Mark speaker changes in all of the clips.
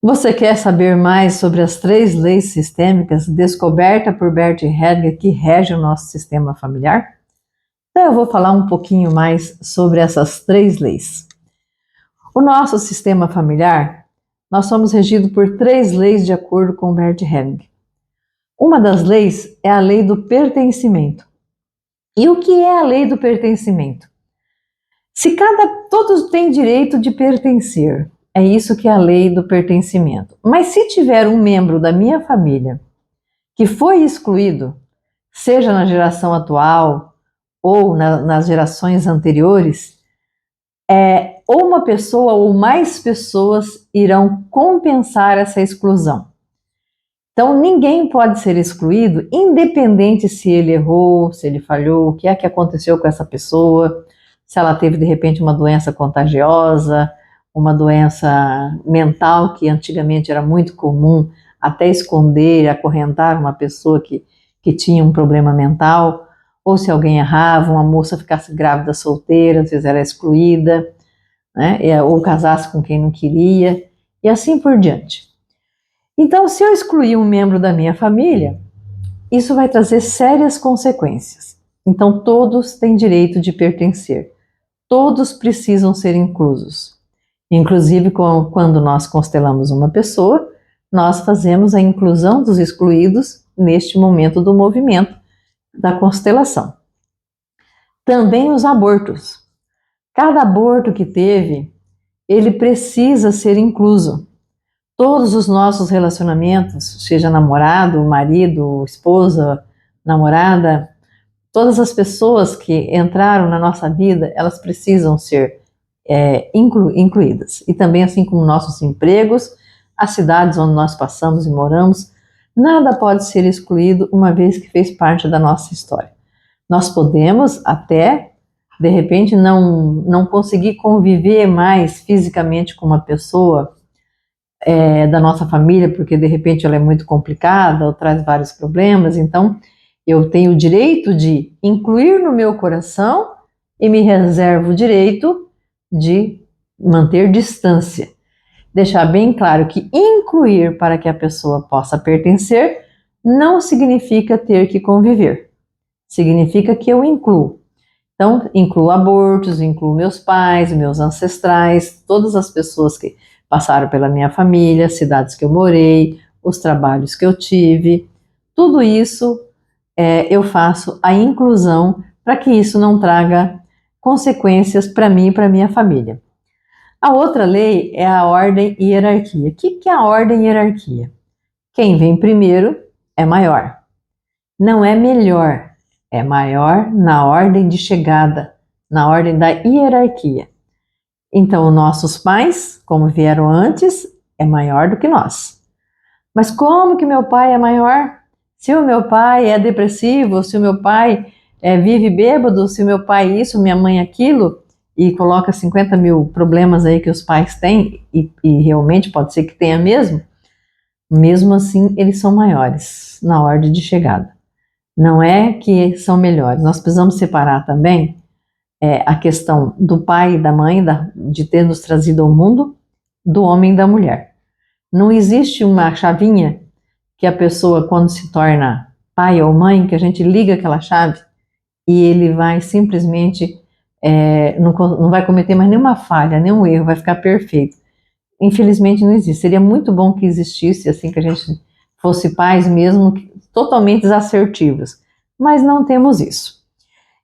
Speaker 1: Você quer saber mais sobre as 3 leis sistêmicas descobertas por Bert Hellinger que regem o nosso sistema familiar? Então eu vou falar um pouquinho mais sobre essas 3 leis. O nosso sistema familiar, nós somos regidos por 3 leis de acordo com Bert Hellinger. Uma das leis é a lei do pertencimento. E o que é a lei do pertencimento? Todos têm direito de pertencer. É isso que é a lei do pertencimento. Mas se tiver um membro da minha família que foi excluído, seja na geração atual ou nas gerações anteriores, ou uma pessoa ou mais pessoas irão compensar essa exclusão. Então, ninguém pode ser excluído, independente se ele errou, se ele falhou, o que é que aconteceu com essa pessoa, se ela teve, de repente, uma doença contagiosa, uma doença mental, que antigamente era muito comum, até esconder, acorrentar uma pessoa que tinha um problema mental, ou se alguém errava, uma moça ficasse grávida solteira, às vezes era excluída, né? Ou casasse com quem não queria, e assim por diante. Então, se eu excluir um membro da minha família, isso vai trazer sérias consequências. Então, todos têm direito de pertencer. Todos precisam ser inclusos. Inclusive, quando nós constelamos uma pessoa, nós fazemos a inclusão dos excluídos neste momento do movimento da constelação. Também os abortos. Cada aborto que teve, ele precisa ser incluso. Todos os nossos relacionamentos, seja namorado, marido, esposa, namorada, todas as pessoas que entraram na nossa vida, elas precisam ser incluídas. E também assim como nossos empregos, as cidades onde nós passamos e moramos, nada pode ser excluído uma vez que fez parte da nossa história. Nós podemos até, de repente, não conseguir conviver mais fisicamente com uma pessoa da nossa família, porque de repente ela é muito complicada ou traz vários problemas, então eu tenho o direito de incluir no meu coração e me reservo o direito de manter distância. Deixar bem claro que incluir para que a pessoa possa pertencer não significa ter que conviver. Significa que eu incluo. Então, incluo abortos, incluo meus pais, meus ancestrais, todas as pessoas que passaram pela minha família, cidades que eu morei, os trabalhos que eu tive. Tudo isso eu faço a inclusão para que isso não traga consequências para mim e para minha família. A outra lei é a ordem e hierarquia. O que é a ordem e hierarquia? Quem vem primeiro é maior. Não é melhor, é maior na ordem de chegada, na ordem da hierarquia. Então, nossos pais, como vieram antes, é maior do que nós. Mas como que meu pai é maior? Se o meu pai é depressivo, se o meu pai vive bêbado, se o meu pai isso, minha mãe aquilo, e coloca 50 mil problemas aí que os pais têm, e realmente pode ser que tenha mesmo assim eles são maiores na ordem de chegada. Não é que são melhores, nós precisamos separar também a questão do pai e da mãe, de ter nos trazido ao mundo, do homem e da mulher. Não existe uma chavinha que a pessoa, quando se torna pai ou mãe, que a gente liga aquela chave e ele vai simplesmente, não vai cometer mais nenhuma falha, nenhum erro, vai ficar perfeito. Infelizmente não existe. Seria muito bom que existisse, assim, que a gente fosse pais mesmo, totalmente assertivos. Mas não temos isso.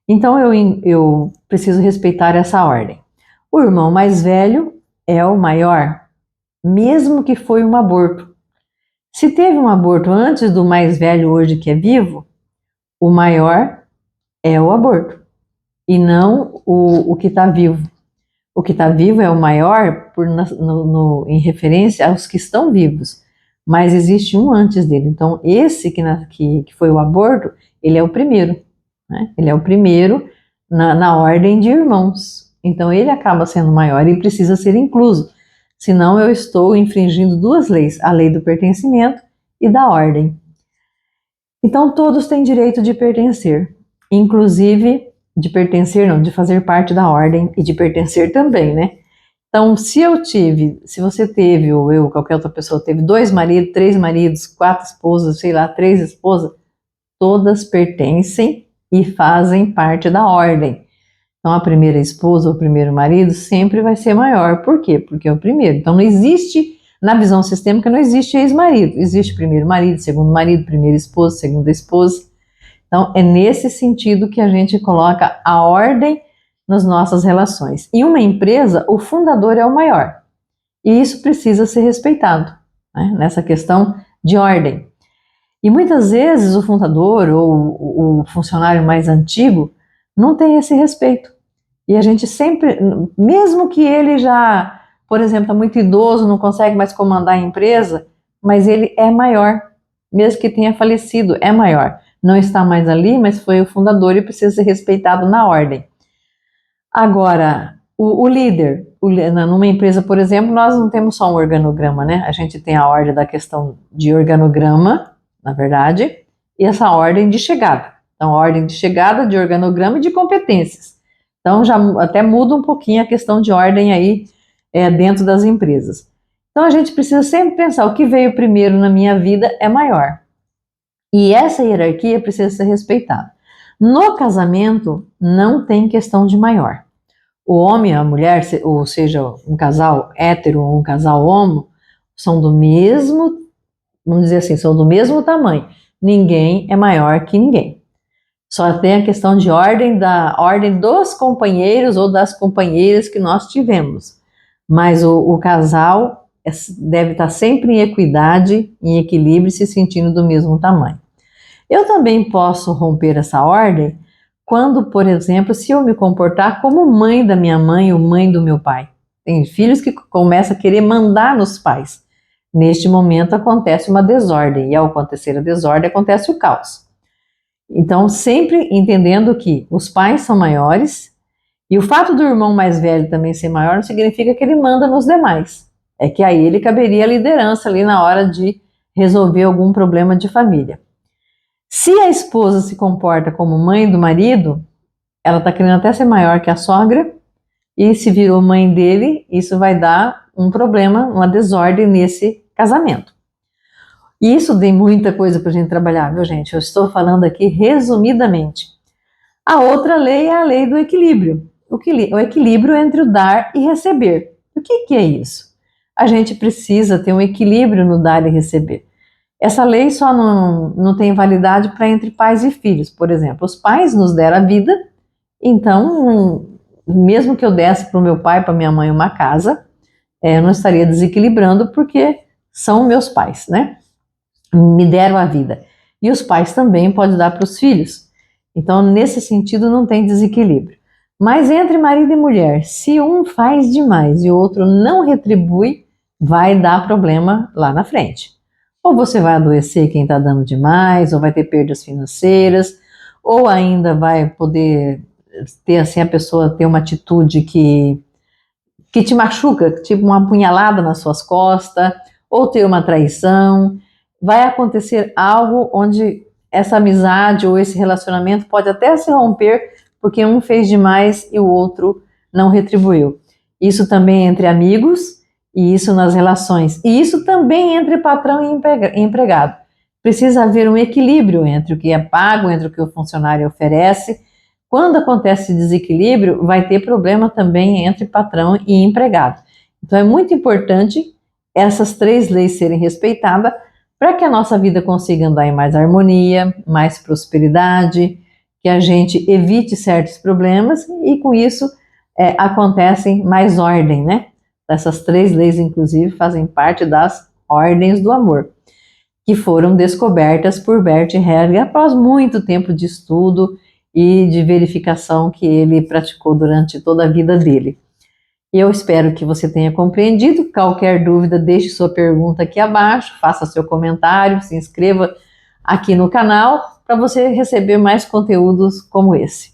Speaker 1: Então eu preciso respeitar essa ordem. O irmão mais velho é o maior, mesmo que foi um aborto. Se teve um aborto antes do mais velho hoje que é vivo, o maior é o aborto e não o que está vivo. O que está vivo é o maior em referência aos que estão vivos, mas existe um antes dele. Então esse que foi o aborto, ele é o primeiro, né? Ele é o primeiro na ordem de irmãos. Então ele acaba sendo maior e precisa ser incluso. Senão eu estou infringindo 2 leis, a lei do pertencimento e da ordem. Então todos têm direito de pertencer, inclusive de pertencer não, de fazer parte da ordem e de pertencer também, né? Então, se você teve, ou eu, qualquer outra pessoa teve 2 maridos, 3 maridos, 4 esposas, sei lá, 3 esposas, todas pertencem e fazem parte da ordem. Então, a primeira esposa ou o primeiro marido sempre vai ser maior. Por quê? Porque é o primeiro. Então, não existe, na visão sistêmica, não existe ex-marido. Existe primeiro marido, segundo marido, primeira esposa, segunda esposa. Então, é nesse sentido que a gente coloca a ordem nas nossas relações. Em uma empresa, o fundador é o maior. E isso precisa ser respeitado, né? Nessa questão de ordem. E muitas vezes o fundador ou o funcionário mais antigo não tem esse respeito. E a gente sempre, mesmo que ele já, por exemplo, está muito idoso, não consegue mais comandar a empresa, mas ele é maior, mesmo que tenha falecido, é maior. Não está mais ali, mas foi o fundador e precisa ser respeitado na ordem. Agora, o líder, numa empresa, por exemplo, nós não temos só um organograma, né? A gente tem a ordem da questão de organograma, na verdade, e essa ordem de chegada. Então, ordem de chegada, de organograma e de competências. Então, já até muda um pouquinho a questão de ordem aí dentro das empresas. Então, a gente precisa sempre pensar, o que veio primeiro na minha vida é maior. E essa hierarquia precisa ser respeitada. No casamento, não tem questão de maior. O homem e a mulher, ou seja, um casal hétero ou um casal homo, são do mesmo, vamos dizer assim, são do mesmo tamanho. Ninguém é maior que ninguém. Só tem a questão de ordem, da ordem dos companheiros ou das companheiras que nós tivemos. Mas o casal deve estar sempre em equidade, em equilíbrio, se sentindo do mesmo tamanho. Eu também posso romper essa ordem quando, por exemplo, se eu me comportar como mãe da minha mãe ou mãe do meu pai. Tem filhos que começam a querer mandar nos pais. Neste momento acontece uma desordem, e ao acontecer a desordem acontece o caos. Então, sempre entendendo que os pais são maiores, e o fato do irmão mais velho também ser maior não significa que ele manda nos demais. É que a ele caberia a liderança ali na hora de resolver algum problema de família. Se a esposa se comporta como mãe do marido, ela está querendo até ser maior que a sogra, e se virou mãe dele, isso vai dar um problema, uma desordem nesse casamento. E isso tem muita coisa para a gente trabalhar, viu, gente? Eu estou falando aqui resumidamente. A outra lei é a lei do equilíbrio. O equilíbrio entre o dar e receber. O que é isso? A gente precisa ter um equilíbrio no dar e receber. Essa lei só não tem validade para entre pais e filhos. Por exemplo, os pais nos deram a vida, então, mesmo que eu desse para o meu pai, para minha mãe uma casa, eu não estaria desequilibrando porque são meus pais, né? Me deram a vida. E os pais também podem dar para os filhos. Então, nesse sentido, não tem desequilíbrio. Mas entre marido e mulher, se um faz demais e o outro não retribui, vai dar problema lá na frente. Ou você vai adoecer quem está dando demais, ou vai ter perdas financeiras, ou ainda vai poder ter assim, a pessoa ter uma atitude que te machuca, tipo uma apunhalada nas suas costas, ou ter uma traição. Vai acontecer algo onde essa amizade ou esse relacionamento pode até se romper porque um fez demais e o outro não retribuiu. Isso também entre amigos, e isso nas relações, e isso também entre patrão e empregado. Precisa haver um equilíbrio entre o que é pago, entre o que o funcionário oferece. Quando acontece desequilíbrio, vai ter problema também entre patrão e empregado. Então é muito importante essas 3 leis serem respeitadas para que a nossa vida consiga andar em mais harmonia, mais prosperidade, que a gente evite certos problemas e com isso acontecem mais ordem, né? Essas 3 leis, inclusive, fazem parte das ordens do amor, que foram descobertas por Bert Hellinger após muito tempo de estudo e de verificação que ele praticou durante toda a vida dele. E eu espero que você tenha compreendido. Qualquer dúvida, deixe sua pergunta aqui abaixo, faça seu comentário, se inscreva aqui no canal para você receber mais conteúdos como esse.